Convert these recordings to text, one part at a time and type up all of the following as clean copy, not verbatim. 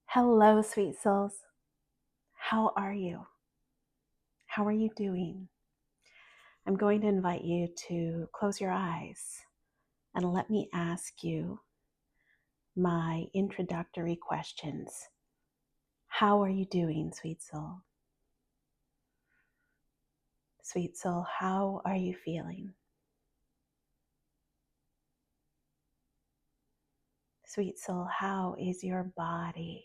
Hello, sweet souls. How are you? How are you doing? I'm going to invite you to close your eyes and let me ask you my introductory questions. How are you doing, sweet soul? Sweet soul, how are you feeling? Sweet soul, how is your body?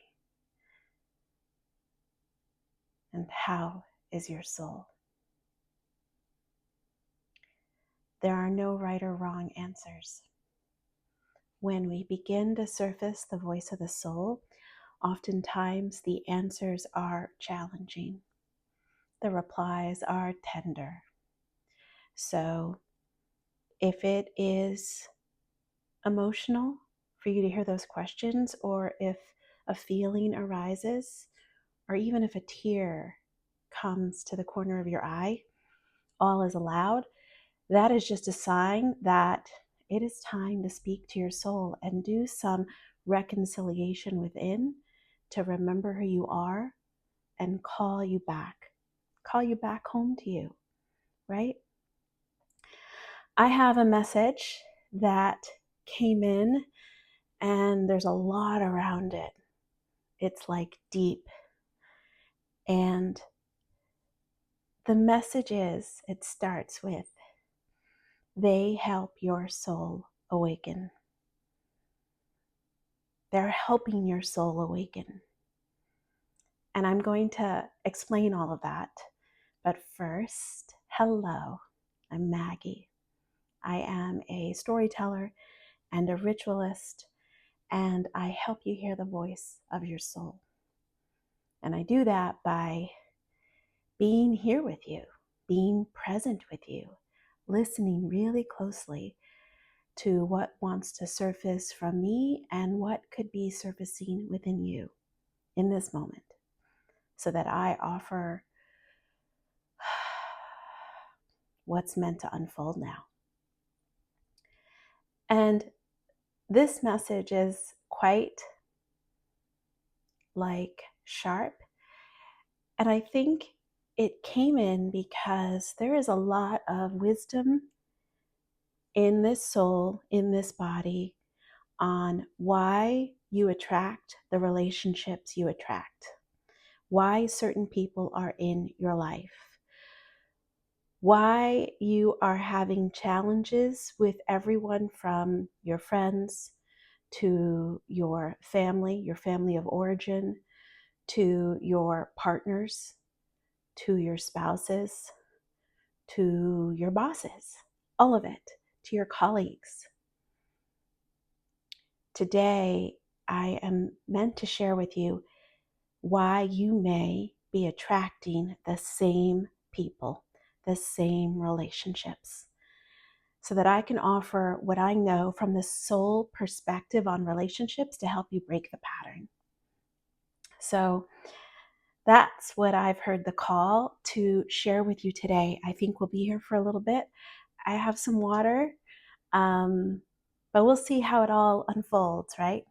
And how is your soul? There are no right or wrong answers. When we begin to surface the voice of the soul, oftentimes the answers are challenging. The replies are tender. So if it is emotional for you to hear those questions, or if a feeling arises, or even if a tear comes to the corner of your eye, all is allowed. That is just a sign that it is time to speak to your soul and do some reconciliation within to remember who you are and call you back home to you, right? I have a message that came in and there's a lot around it. It's like deep. And the message it starts with, they help your soul awaken. They're helping your soul awaken. And I'm going to explain all of that. But first, hello, I'm Maggie. I am a storyteller and a ritualist, and I help you hear the voice of your soul. And I do that by being here with you, being present with you, listening really closely to what wants to surface from me and what could be surfacing within you in this moment, so that I offer what's meant to unfold now. And this message is quite sharp. And I think it came in because there is a lot of wisdom in this soul, in this body, on why you attract the relationships you attract, why certain people are in your life, why you are having challenges with everyone from your friends to your family of origin, to your partners, to your spouses, to your bosses, all of it, to your colleagues. Today, I am meant to share with you why you may be attracting the same people, the same relationships, so that I can offer what I know from the soul perspective on relationships to help you break the pattern. So that's what I've heard the call to share with you today. I think we'll be here for a little bit. I have some water, but we'll see how it all unfolds, right?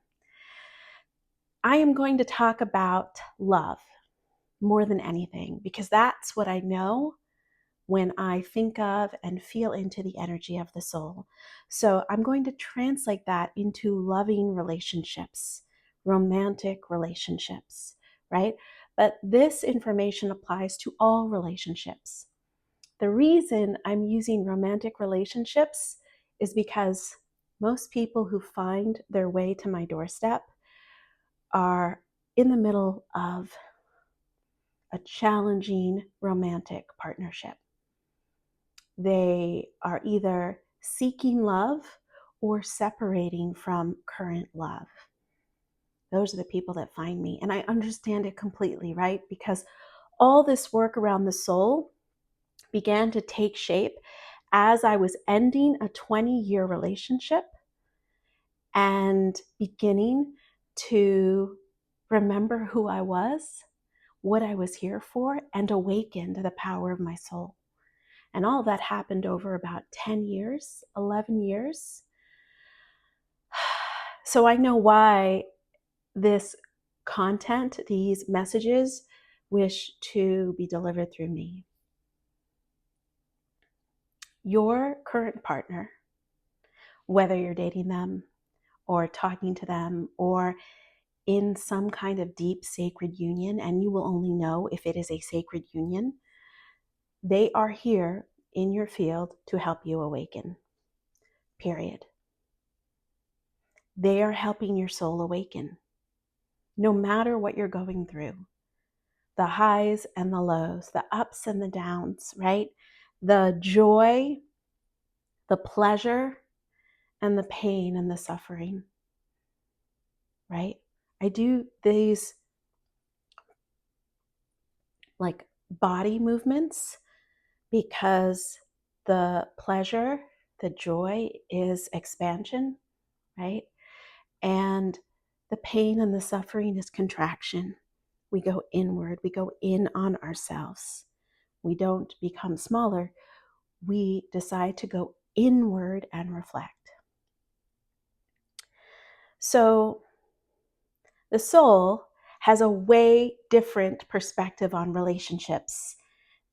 I am going to talk about love more than anything, because that's what I know when I think of and feel into the energy of the soul. So I'm going to translate that into loving relationships, romantic relationships, right? But this information applies to all relationships. The reason I'm using romantic relationships is because most people who find their way to my doorstep are in the middle of a challenging romantic partnership. They are either seeking love or separating from current love. Those are the people that find me. And I understand it completely, right? Because all this work around the soul began to take shape as I was ending a 20-year relationship and beginning to remember who I was, what I was here for, and awaken to the power of my soul. And all that happened over about 10 years, 11 years. So I know why this content, these messages, wish to be delivered through me. Your current partner, whether you're dating them or talking to them or in some kind of deep sacred union, and you will only know if it is a sacred union, they are here in your field to help you awaken. Period. They are helping your soul awaken. No matter what you're going through, the highs and the lows, the ups and the downs, right? The joy, the pleasure, and the pain and the suffering, right? I do these like body movements because the pleasure, the joy is expansion, right? And the pain and the suffering is contraction. We go inward, we go in on ourselves. We don't become smaller. We decide to go inward and reflect. So the soul has a way different perspective on relationships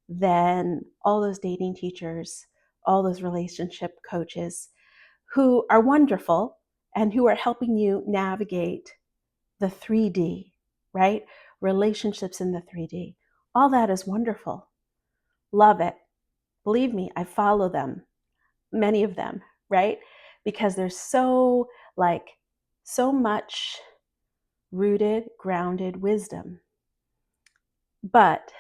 than all those dating teachers, all those relationship coaches who are wonderful and who are helping you navigate the 3D, right? Relationships in the 3D. All that is wonderful. Love it. Believe me, I follow them, many of them, right? Because there's so much rooted, grounded wisdom. But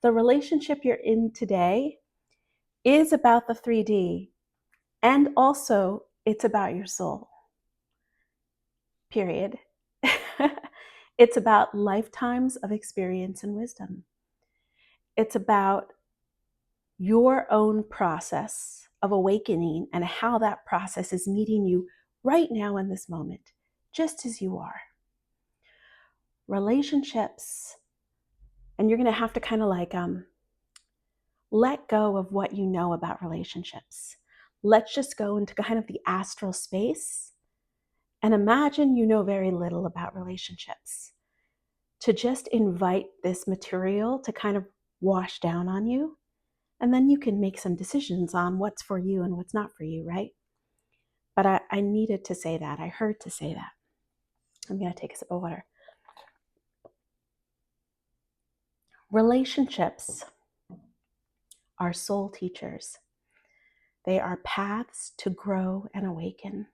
the relationship you're in today is about the 3D, and also it's about your soul. Period. It's about lifetimes of experience and wisdom. It's about your own process of awakening and how that process is meeting you right now in this moment, just as you are. Relationships, and you're going to have to kind of let go of what you know about relationships. Let's just go into kind of the astral space and imagine you know very little about relationships. To just invite this material to kind of wash down on you, and then you can make some decisions on what's for you and what's not for you, right? But I needed to say that. I heard to say that. I'm going to take a sip of water. Relationships are soul teachers. They are paths to grow and awaken.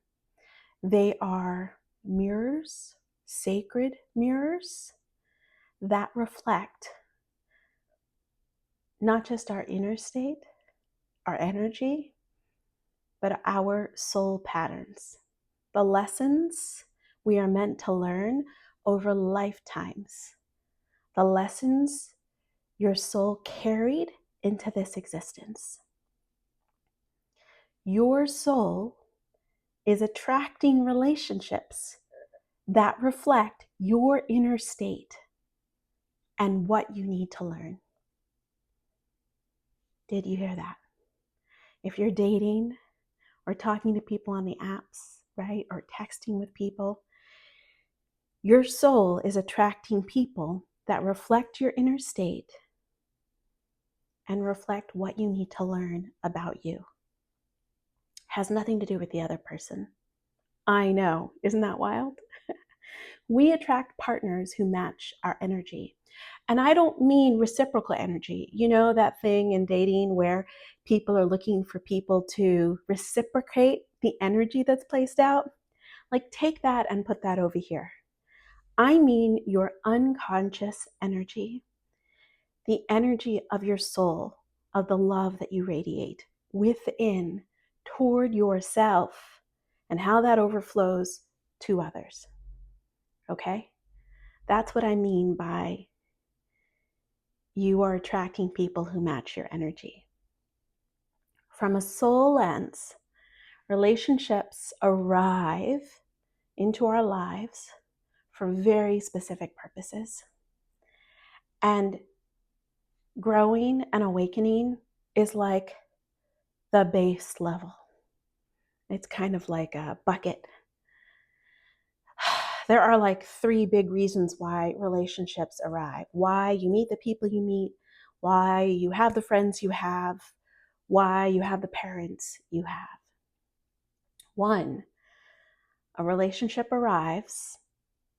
They are mirrors, sacred mirrors that reflect not just our inner state, our energy, but our soul patterns, the lessons we are meant to learn over lifetimes, the lessons your soul carried into this existence. Your soul is attracting relationships that reflect your inner state and what you need to learn. Did you hear that? If you're dating or talking to people on the apps, right, or texting with people, your soul is attracting people that reflect your inner state and reflect what you need to learn about you. Has nothing to do with the other person. I know, isn't that wild? We attract partners who match our energy. And I don't mean reciprocal energy. You know that thing in dating where people are looking for people to reciprocate the energy that's placed out? Like, take that and put that over here. I mean your unconscious energy, the energy of your soul, of the love that you radiate within toward yourself, and how that overflows to others. Okay? That's what I mean by you are attracting people who match your energy. From a soul lens, relationships arrive into our lives for very specific purposes. And growing and awakening is like the base level. It's kind of like a bucket There are like 3 big reasons why relationships arrive, why you meet the people you meet, why you have the friends you have, why you have the parents you have. 1, a relationship arrives,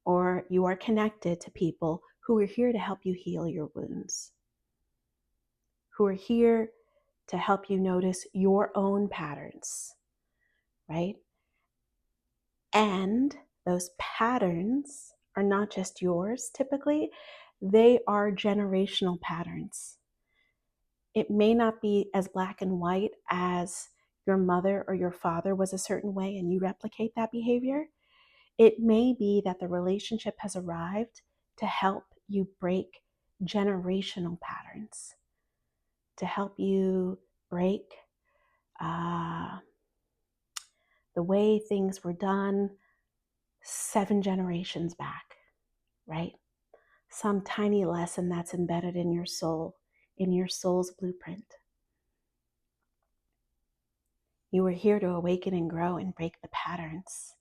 or you are connected to people who are here to help you heal your wounds, who are here to help you notice your own patterns, right? And those patterns are not just yours typically, they are generational patterns. It may not be as black and white as your mother or your father was a certain way and you replicate that behavior. It may be that the relationship has arrived to help you break generational patterns, to help you break the way things were done 7 generations back, right? Some tiny lesson that's embedded in your soul, in your soul's blueprint. You are here to awaken and grow and break the patterns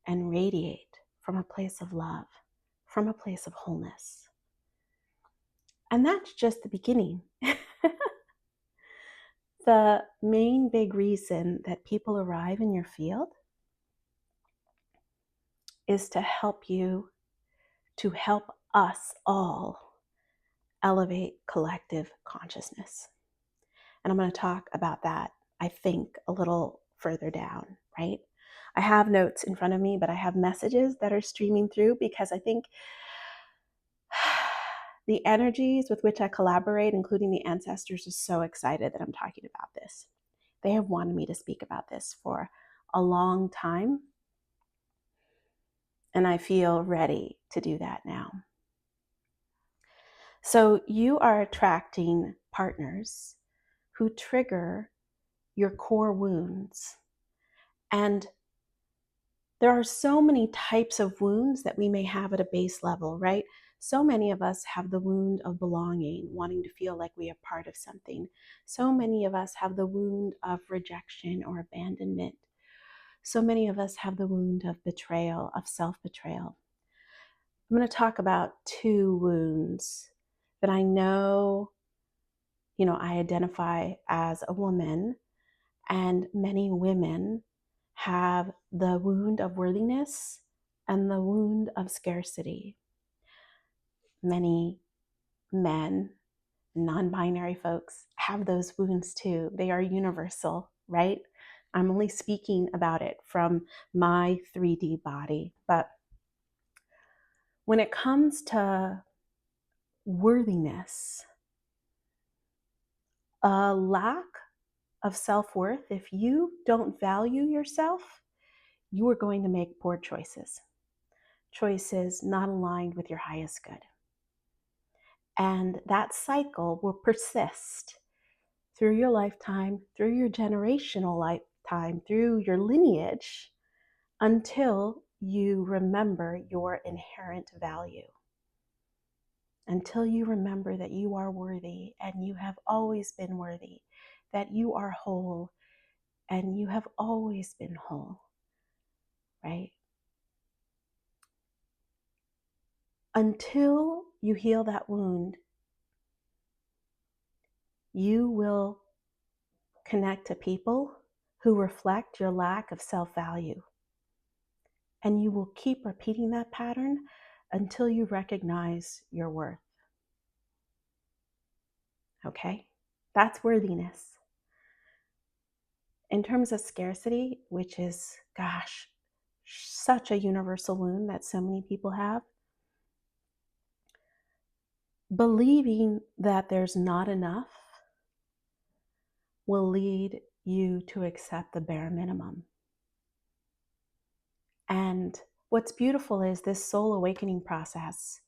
and radiate from a place of love, from a place of wholeness. And that's just the beginning. The main big reason that people arrive in your field is to help you, to help us all elevate collective consciousness. And I'm going to talk about that, I think, a little further down, right? I have notes in front of me, but I have messages that are streaming through because I think the energies with which I collaborate, including the ancestors, are so excited that I'm talking about this. They have wanted me to speak about this for a long time, and I feel ready to do that now. So you are attracting partners who trigger your core wounds. And there are so many types of wounds that we may have at a base level, right? So many of us have the wound of belonging, wanting to feel like we are part of something. So many of us have the wound of rejection or abandonment. So many of us have the wound of betrayal, of self-betrayal. I'm going to talk about 2 wounds that I know, I identify as a woman, and many women have the wound of worthiness and the wound of scarcity. Many men, non-binary folks, have those wounds too. They are universal, right? I'm only speaking about it from my 3D body. But when it comes to worthiness, a lack of self-worth, if you don't value yourself, you are going to make poor choices not aligned with your highest good. And that cycle will persist through your lifetime, through your generational lifetime, through your lineage, until you remember your inherent value. Until you remember that you are worthy and you have always been worthy, that you are whole and you have always been whole, right? Until you heal that wound, you will connect to people who reflect your lack of self-value. And you will keep repeating that pattern until you recognize your worth. Okay? That's worthiness. In terms of scarcity, which is, such a universal wound that so many people have, believing that there's not enough will lead you to accept the bare minimum. And what's beautiful is this soul awakening process.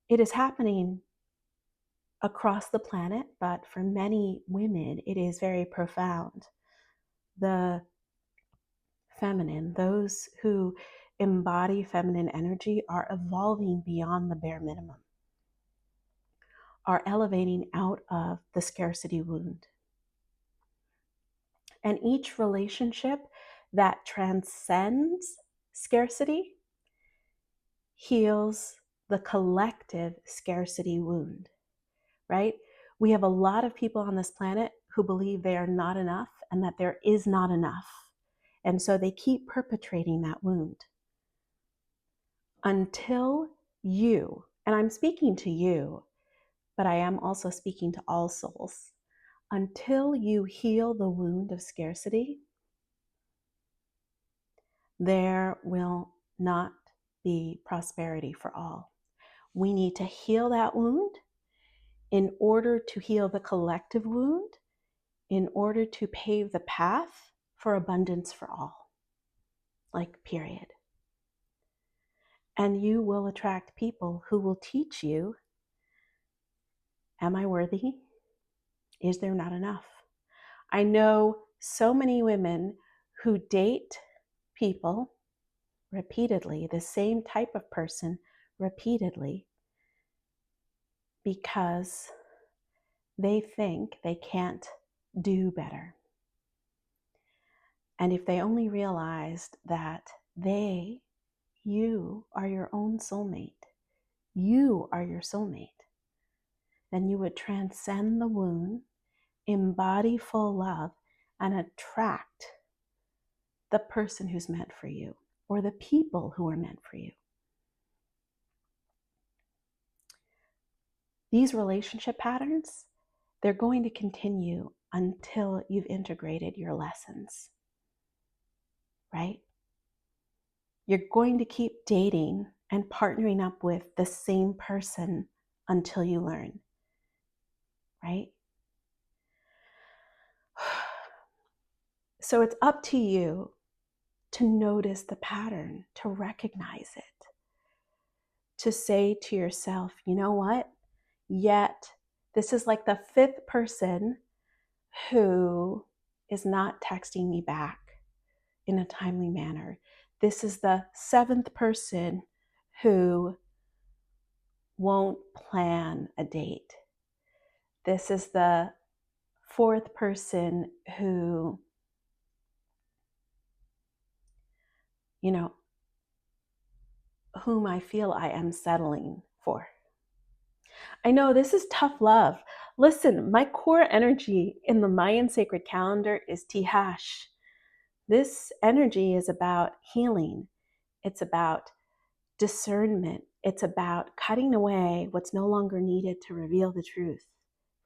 It is happening across the planet, but for many women, it is very profound. The feminine, those who embody feminine energy, are evolving beyond the bare minimum, are elevating out of the scarcity wound. And each relationship that transcends scarcity heals the collective scarcity wound, right? We have a lot of people on this planet who believe they are not enough and that there is not enough. And so they keep perpetrating that wound until you, and I'm speaking to you, but I am also speaking to all souls, until you heal the wound of scarcity, there will not be prosperity for all. We need to heal that wound in order to heal the collective wound, in order to pave the path for abundance for all. Like, period. And you will attract people who will teach you, am I worthy? Is there not enough? I know so many women who date people repeatedly, the same type of person repeatedly, because they think they can't do better. And if they only realized that you are your own soulmate, you are your soulmate, then you would transcend the wound, embody full love, and attract the person who's meant for you, or the people who are meant for you. These relationship patterns, they're going to continue until you've integrated your lessons, right? You're going to keep dating and partnering up with the same person until you learn, right? So it's up to you to notice the pattern, to recognize it, to say to yourself, you know what? Yet, this is like the fifth person who is not texting me back in a timely manner. This is the seventh person who won't plan a date. This is the fourth person who, whom I feel I am settling for. I know this is tough love. Listen, my core energy in the Mayan sacred calendar is DETACH. This energy is about healing. It's about discernment. It's about cutting away what's no longer needed to reveal the truth,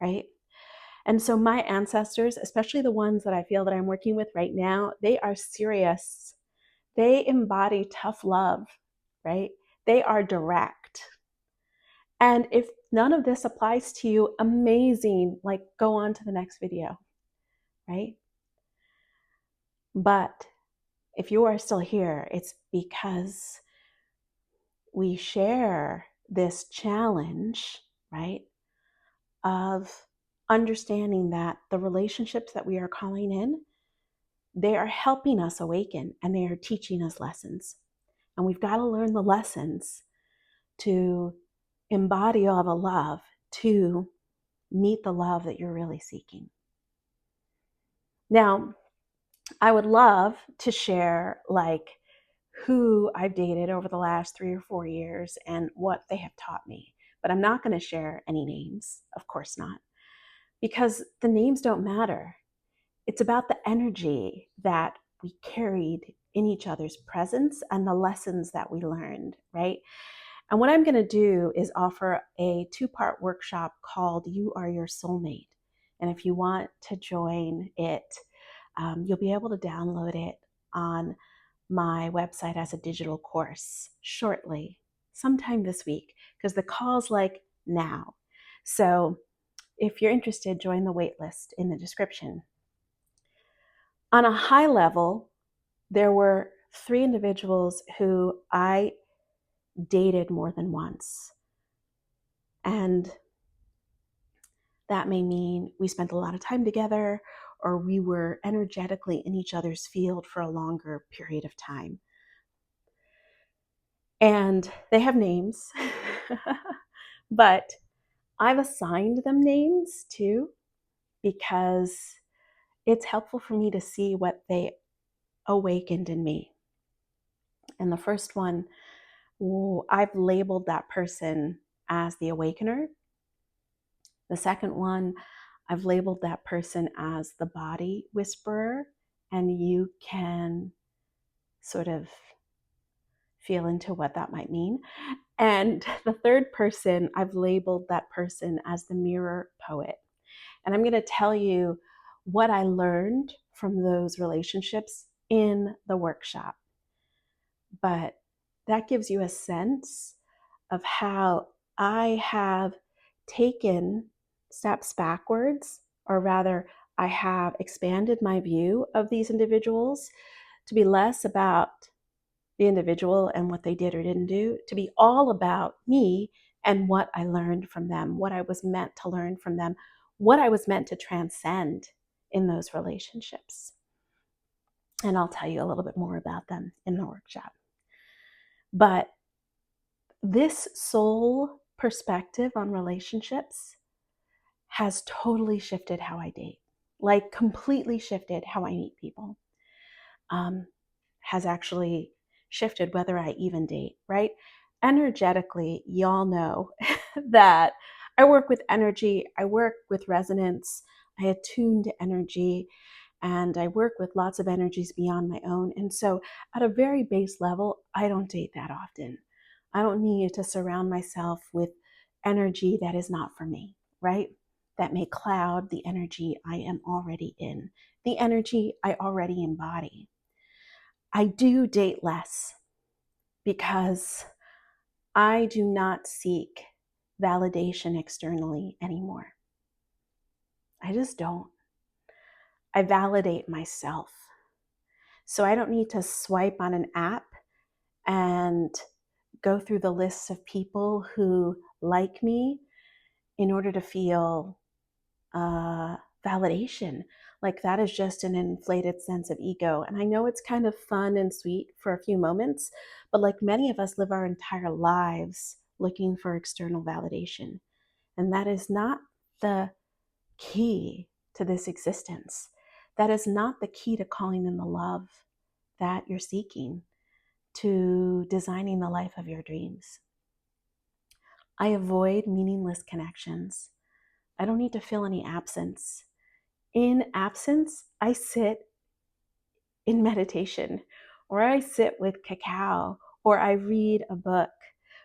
right? And so my ancestors, especially the ones that I feel that I'm working with right now, they are serious. They embody tough love, right? They are direct. And if none of this applies to you, amazing, like go on to the next video, right? But if you are still here, it's because we share this challenge, right, of understanding that the relationships that we are calling in, they are helping us awaken and they are teaching us lessons. And we've got to learn the lessons to embody all the love, to meet the love that you're really seeking. Now, I would love to share who I've dated over the last 3 or 4 years and what they have taught me. But I'm not going to share any names, of course not, because the names don't matter. It's about the energy that we carried in each other's presence and the lessons that we learned, right? And what I'm going to do is offer a 2-part workshop called You Are Your Soulmate. And if you want to join it, you'll be able to download it on my website as a digital course shortly, sometime this week, because the call's like now. So if you're interested, join the wait list in the description. On a high level, there were 3 individuals who I dated more than once. And that may mean we spent a lot of time together, or we were energetically in each other's field for a longer period of time. And they have names, but I've assigned them names too, because it's helpful for me to see what they awakened in me. And the first one I've labeled that person as the awakener. The second one, I've labeled that person as the body whisperer, and you can sort of feel into what that might mean. And the third person, I've labeled that person as the mirror poet. And I'm going to tell you what I learned from those relationships in the workshop. But that gives you a sense of how I have taken steps backwards, or rather, I have expanded my view of these individuals to be less about the individual and what they did or didn't do, to be all about me and what I learned from them, what I was meant to learn from them, what I was meant to transcend in those relationships. And I'll tell you a little bit more about them in the workshop. But this soul perspective on relationships has totally shifted how I date, like completely shifted how I meet people. Has actually shifted whether I even date, right? Energetically, y'all know that I work with energy, I work with resonance, I attune to energy, and I work with lots of energies beyond my own. And so at a very base level, I don't date that often. I don't need to surround myself with energy that is not for me, right? That may cloud the energy I am already in, the energy I already embody. I do date less because I do not seek validation externally anymore. I just don't. I validate myself. So I don't need to swipe on an app and go through the lists of people who like me in order to feel validation. Like that is just an inflated sense of ego. And I know it's kind of fun and sweet for a few moments, but like many of us live our entire lives looking for external validation. And that is not the key to this existence. That is not the key to calling in the love that you're seeking, to designing the life of your dreams. I avoid meaningless connections. I don't need to feel any absence. In absence, I sit in meditation, or I sit with cacao, or I read a book,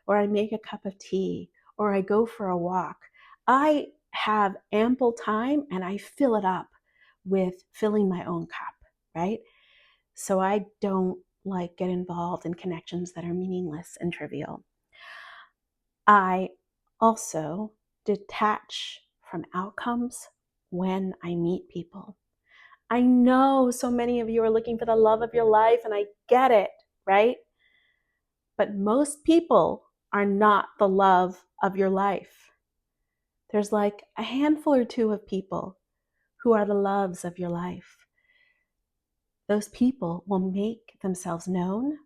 or I make a cup of tea, or I go for a walk. I have ample time and I fill it up with filling my own cup, right? So I don't like get involved in connections that are meaningless and trivial. I also detach from outcomes when I meet people. I know so many of you are looking for the love of your life, and I get it, right? But most people are not the love of your life. There's like a handful or two of people who are the loves of your life. Those people will make themselves known,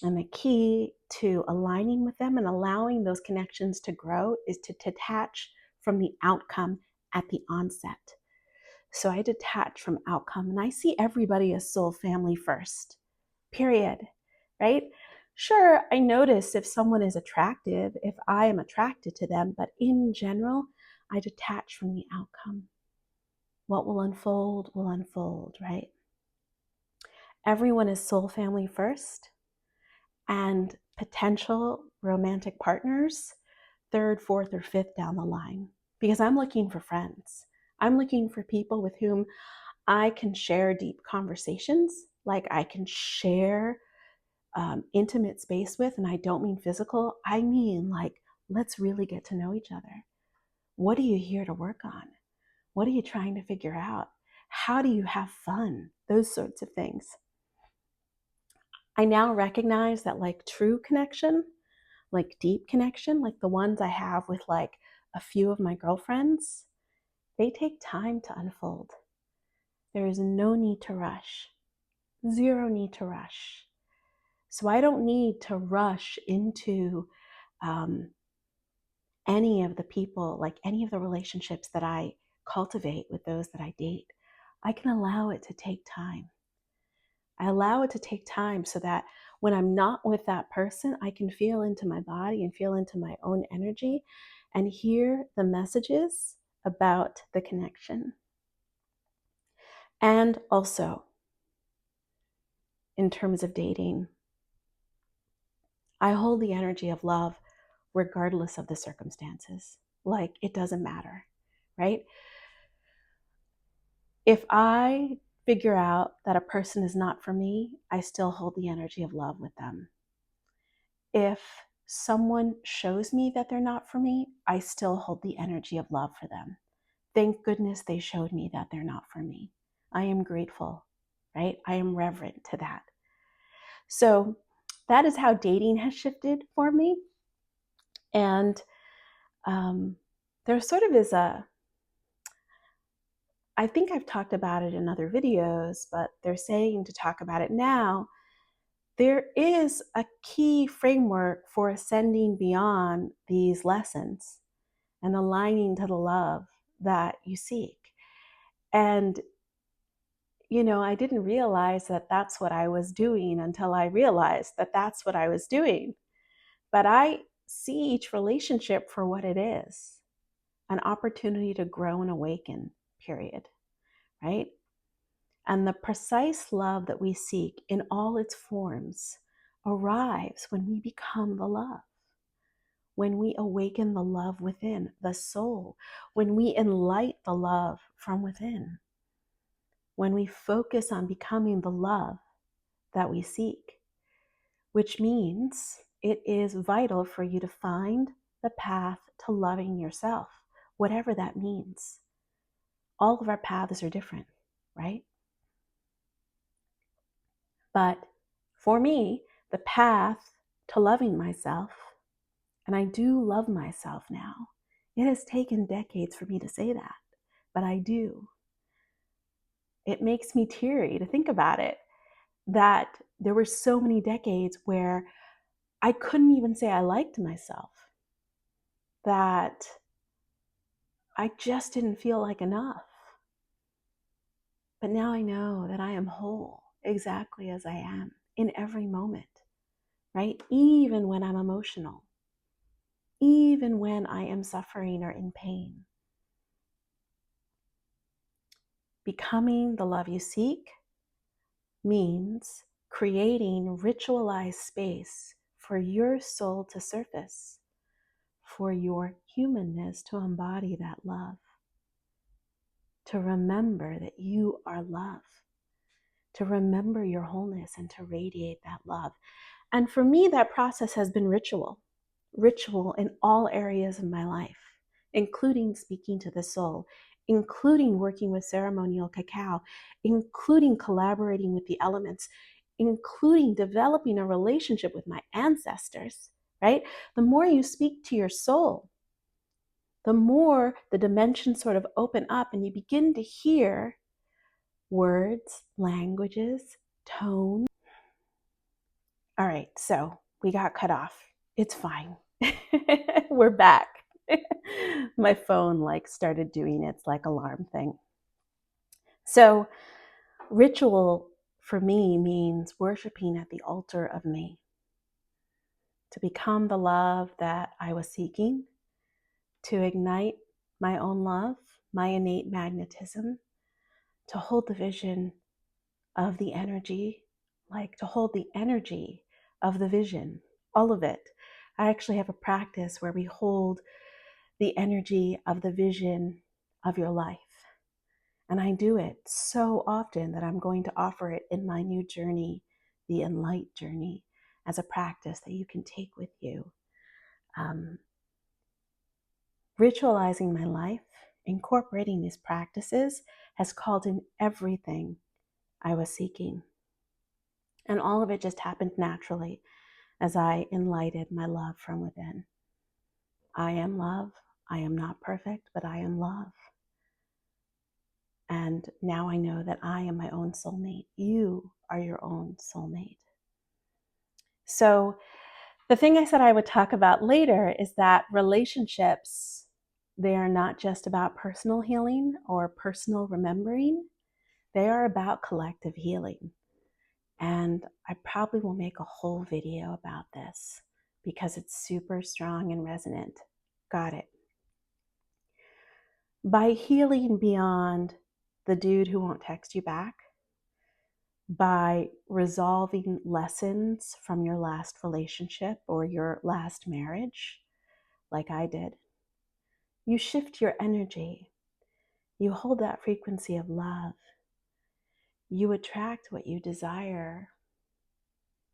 and the key to aligning with them and allowing those connections to grow is to detach from the outcome at the onset. So I detach from outcome and I see everybody as soul family first, period, right? Sure, I notice if someone is attractive, if I am attracted to them, but in general, I detach from the outcome. What will unfold, right? Everyone is soul family first, and potential romantic partners third, fourth, or fifth down the line, because I'm looking for friends. I'm looking for people with whom I can share deep conversations, like I can share intimate space with, and I don't mean physical. I mean like, let's really get to know each other. What are you here to work on? What are you trying to figure out? How do you have fun? Those sorts of things. I now recognize that like true connection, like deep connection, like the ones I have with like a few of my girlfriends, they take time to unfold. There is no need to rush. Zero need to rush. So I don't need to rush into any of the people, like any of the relationships that I cultivate with those that I date. I can allow it to take time. I allow it to take time so that When I'm not with that person, I can feel into my body and feel into my own energy and hear the messages about the connection. And also, in terms of dating, I hold the energy of love regardless of the circumstances. Like, it doesn't matter, right? If I figure out that a person is not for me, I still hold the energy of love with them. If someone shows me that they're not for me, I still hold the energy of love for them. Thank goodness they showed me that they're not for me. I am grateful, right? I am reverent to that. So that is how dating has shifted for me. And there sort of is I think I've talked about it in other videos, but they're saying to talk about it now. There is a key framework for ascending beyond these lessons and aligning to the love that you seek. And, I didn't realize that that's what I was doing until I realized that that's what I was doing. But I see each relationship for what it is, an opportunity to grow and awaken, period, right? And the precise love that we seek in all its forms arrives when we become the love, when we awaken the love within the soul, when we enlight the love from within, when we focus on becoming the love that we seek, which means it is vital for you to find the path to loving yourself, whatever that means. All of our paths are different, right? But for me, the path to loving myself, and I do love myself now. It has taken decades for me to say that, but I do. It makes me teary to think about it, that there were so many decades where I couldn't even say I liked myself, that I just didn't feel like enough. But now I know that I am whole exactly as I am in every moment, right? Even when I'm emotional, even when I am suffering or in pain. Becoming the love you seek means creating ritualized space for your soul to surface, for your humanness to embody that love, to remember that you are love, to remember your wholeness and to radiate that love. And for me, that process has been ritual in all areas of my life, including speaking to the soul, including working with ceremonial cacao, including collaborating with the elements, including developing a relationship with my ancestors, right? The more you speak to your soul, the more the dimensions sort of open up and you begin to hear words, languages, tone. All right, so we got cut off. It's fine. We're back. My phone started doing its alarm thing. So ritual for me means worshiping at the altar of me, to become the love that I was seeking, to ignite my own love, my innate magnetism, to hold the vision of the energy, to hold the energy of the vision, all of it. I actually have a practice where we hold the energy of the vision of your life. And I do it so often that I'm going to offer it in my new journey, the Enlight journey, as a practice that you can take with you. Ritualizing my life, incorporating these practices, has called in everything I was seeking. And all of it just happened naturally as I enlightened my love from within. I am love. I am not perfect, but I am love. And now I know that I am my own soulmate. You are your own soulmate. So the thing I said I would talk about later is that relationships, they are not just about personal healing or personal remembering. They are about collective healing. And I probably will make a whole video about this because it's super strong and resonant. Got it. By healing beyond the dude who won't text you back, by resolving lessons from your last relationship or your last marriage, like I did, you shift your energy. You hold that frequency of love. You attract what you desire.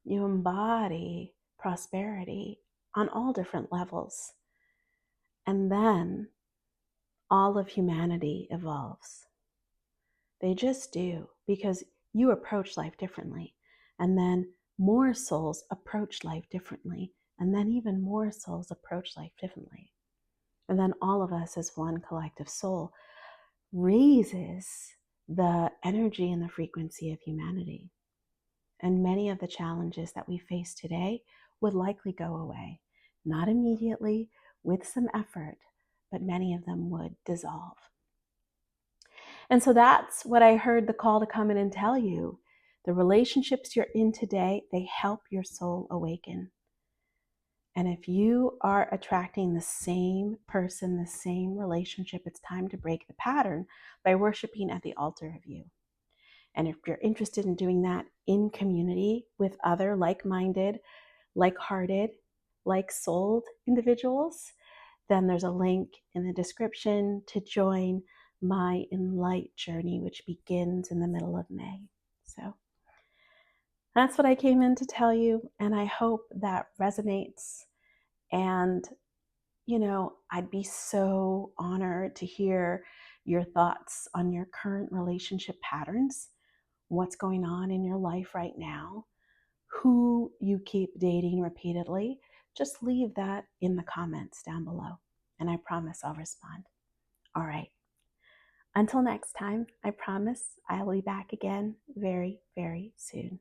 You embody prosperity on all different levels. And then all of humanity evolves. They just do, because you approach life differently. And then more souls approach life differently. And then even more souls approach life differently. And then all of us as one collective soul raises the energy and the frequency of humanity. And many of the challenges that we face today would likely go away. Not immediately, with some effort, but many of them would dissolve. And so that's what I heard the call to come in and tell you. The relationships you're in today, they help your soul awaken. And if you are attracting the same person, the same relationship, it's time to break the pattern by worshiping at the altar of you. And if you're interested in doing that in community with other like-minded, like-hearted, like-souled individuals, then there's a link in the description to join my Enlight journey, which begins in the middle of May. So that's what I came in to tell you, and I hope that resonates. And, I'd be so honored to hear your thoughts on your current relationship patterns, what's going on in your life right now, who you keep dating repeatedly. Just leave that in the comments down below, and I promise I'll respond. All right. Until next time, I promise I'll be back again very, very soon.